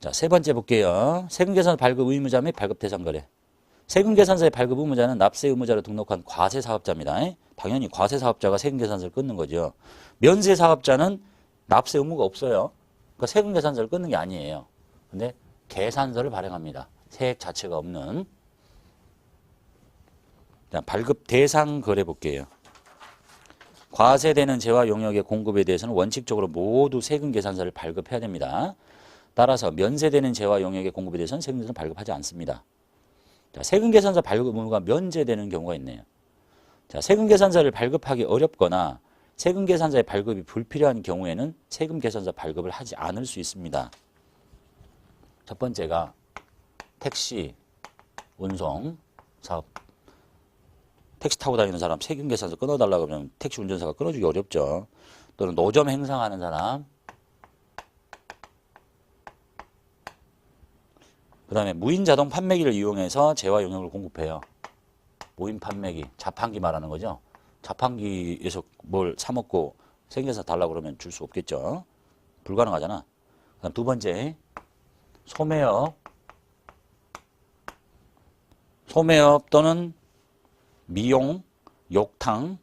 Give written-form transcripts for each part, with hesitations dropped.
자, 세 번째 볼게요. 세금계산서 발급 의무자 및 발급 대상 거래. 세금계산서의 발급 의무자는 납세 의무자로 등록한 과세 사업자입니다. 당연히 과세 사업자가 세금계산서를 끊는 거죠. 면세 사업자는 납세 의무가 없어요. 그러니까 세금계산서를 끊는 게 아니에요. 근데 계산서를 발행합니다. 세액 자체가 없는. 자, 발급 대상 거래 볼게요. 과세되는 재화 용역의 공급에 대해서는 원칙적으로 모두 세금계산서를 발급해야 됩니다. 따라서 면세되는 재화 용역의 공급에 대해서는 세금계산서 발급하지 않습니다. 자, 세금계산서 발급 의무가 면제되는 경우가 있네요. 자, 세금계산서를 발급하기 어렵거나 세금계산서의 발급이 불필요한 경우에는 세금계산서 발급을 하지 않을 수 있습니다. 첫 번째가 택시, 운송, 사업. 택시 타고 다니는 사람 세금계산서 끊어달라고 하면 택시 운전사가 끊어주기 어렵죠. 또는 노점 행상하는 사람. 그 다음에 무인 자동 판매기를 이용해서 재화 용역을 공급해요. 무인 판매기, 자판기 말하는 거죠. 자판기에서 뭘 사먹고 세금계산서 달라고 그러면 줄 수 없겠죠. 불가능하잖아. 그다음 두 번째, 소매업. 소매업 또는 미용, 욕탕,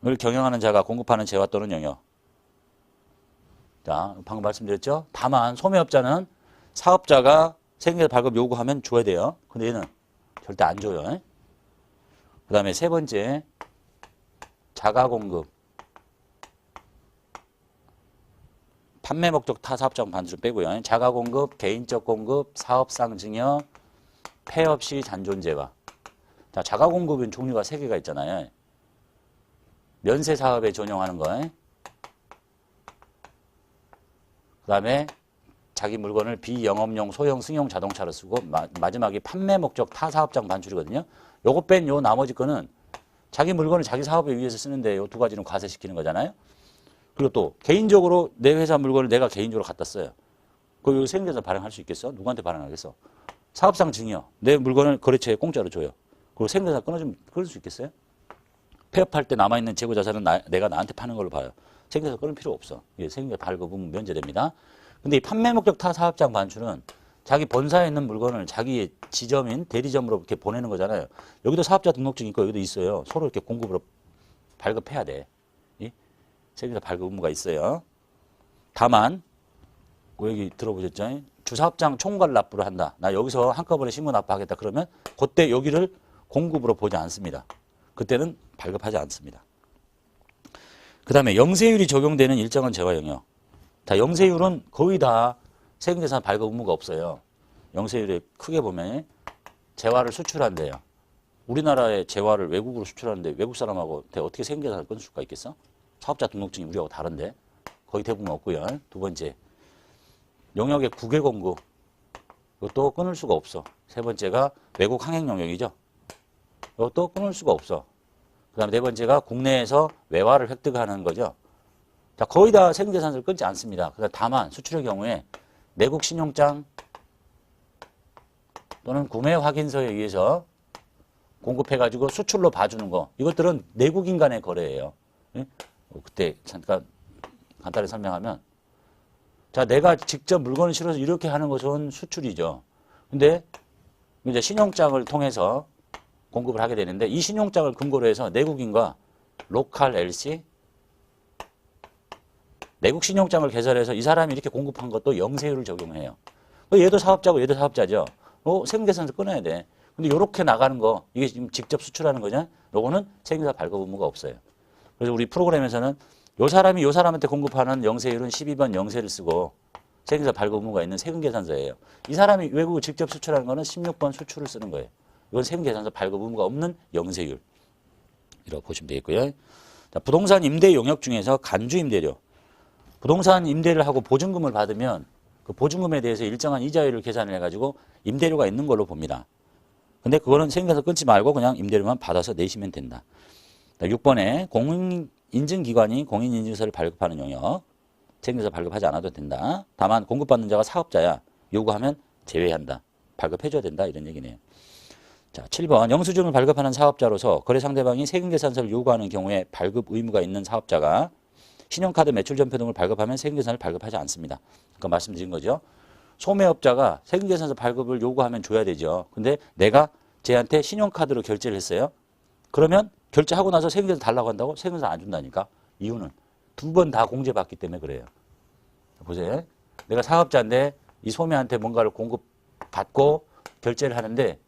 을 경영하는 자가 공급하는 재화 또는 영역. 자, 방금 말씀드렸죠? 다만 소매업자는 사업자가 세금계산서 발급 요구하면 줘야 돼요. 근데 얘는 절대 안 줘요. 그 다음에 세 번째, 자가공급. 판매 목적 타 사업장 반수를 빼고요. 자가공급, 개인적 공급, 사업상 증여, 폐업 시 잔존재화. 자, 자가공급은 종류가 3개가 있잖아요. 면세 사업에 전용하는 거. 그 다음에 자기 물건을 비영업용 소형 승용 자동차로 쓰고 마지막에 판매 목적 타 사업장 반출이거든요. 요거 뺀 요 나머지 거는 자기 물건을 자기 사업에 위해서 쓰는데 요 두 가지는 과세시키는 거잖아요. 그리고 또 개인적으로 내 회사 물건을 내가 개인적으로 갖다 써요. 그거 세금계산서 발행할 수 있겠어? 누구한테 발행하겠어? 사업상 증여. 내 물건을 거래처에 공짜로 줘요. 그리고 세금계산서 끊어주면 끊을 수 있겠어요? 폐업할 때 남아있는 재고 자산은 내가 나한테 파는 걸로 봐요. 세금계산서 끊을 필요 없어. 이게 세금계산서 발급 의무 면제됩니다. 근데 이 판매 목적 타 사업장 반출은 자기 본사에 있는 물건을 자기의 지점인 대리점으로 이렇게 보내는 거잖아요. 여기도 사업자 등록증 있고 여기도 있어요. 서로 이렇게 공급으로 발급해야 돼. 세금계산서 발급 의무가 있어요. 다만 여기 들어보셨죠? 주사업장 총괄 납부를 한다. 나 여기서 한꺼번에 신고 납부하겠다. 그러면 그때 여기를 공급으로 보지 않습니다. 그때는 발급하지 않습니다. 그 다음에 영세율이 적용되는 일정한 재화 영역. 자, 영세율은 거의 다 세금계산서 발급 의무가 없어요. 영세율이 크게 보면 재화를 수출한대요. 우리나라의 재화를 외국으로 수출하는데 외국 사람하고 어떻게 세금계산서를 끊을 수가 있겠어? 사업자 등록증이 우리하고 다른데 거의 대부분 없고요. 두 번째, 영역의 국외 공급. 이것도 끊을 수가 없어. 세 번째가 외국 항행 영역이죠. 이것도 끊을 수가 없어. 그 다음에 네 번째가 국내에서 외화를 획득하는 거죠. 자, 거의 다 세금계산서를 끊지 않습니다. 다만 수출의 경우에 내국 신용장 또는 구매 확인서에 의해서 공급해가지고 수출로 봐주는 거. 이것들은 내국인 간의 거래예요. 그때 잠깐 간단히 설명하면, 자, 내가 직접 물건을 실어서 이렇게 하는 것은 수출이죠. 근데 이제 신용장을 통해서 공급을 하게 되는데 이 신용장을 근거로 해서 내국인과 로컬 LC, 내국 신용장을 개설해서 이 사람이 이렇게 공급한 것도 영세율을 적용해요. 얘도 사업자고 얘도 사업자죠. 세금계산서 끊어야 돼. 근데 이렇게 나가는 거, 이게 지금 직접 수출하는 거냐? 요거는 세금계산서 발급 의무가 없어요. 그래서 우리 프로그램에서는 요 사람이 요 사람한테 공급하는 영세율은 12번 영세를 쓰고 세금계산서 발급 의무가 있는 세금계산서예요. 이 사람이 외국을 직접 수출하는 거는 16번 수출을 쓰는 거예요. 이건 세금계산서 발급 의무가 없는 영세율. 이라고 보시면 되겠고요. 자, 부동산 임대 용역 중에서 간주 임대료. 부동산 임대를 하고 보증금을 받으면 그 보증금에 대해서 일정한 이자율을 계산을 해가지고 임대료가 있는 걸로 봅니다. 근데 그거는 세금계산서 끊지 말고 그냥 임대료만 받아서 내시면 된다. 6번에 공인인증기관이 공인인증서를 발급하는 영역. 세금계산서 발급하지 않아도 된다. 다만 공급받는 자가 사업자야. 요구하면 제외한다. 발급해줘야 된다. 이런 얘기네요. 자, 7번 영수증을 발급하는 사업자로서 거래 상대방이 세금계산서를 요구하는 경우에 발급 의무가 있는 사업자가 신용카드 매출전표 등을 발급하면 세금계산을 발급하지 않습니다. 아까 말씀드린 거죠. 소매업자가 세금계산서 발급을 요구하면 줘야 되죠. 근데 내가 쟤한테 신용카드로 결제를 했어요. 그러면 결제하고 나서 세금계산 달라고 한다고? 세금계산 안 준다니까. 이유는 두 번 다 공제받기 때문에 그래요. 보세요. 내가 사업자인데 이 소매한테 뭔가를 공급받고 결제를 하는데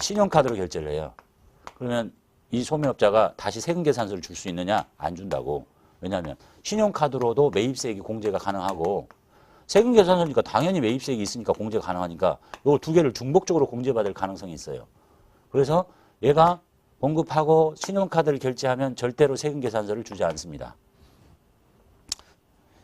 신용카드로 결제를 해요. 그러면 이 소매업자가 다시 세금계산서를 줄 수 있느냐? 안 준다고. 왜냐하면 신용카드로도 매입세액이 공제가 가능하고 세금계산서니까 당연히 매입세액이 있으니까 공제가 가능하니까 이 두 개를 중복적으로 공제받을 가능성이 있어요. 그래서 얘가 공급하고 신용카드를 결제하면 절대로 세금계산서를 주지 않습니다.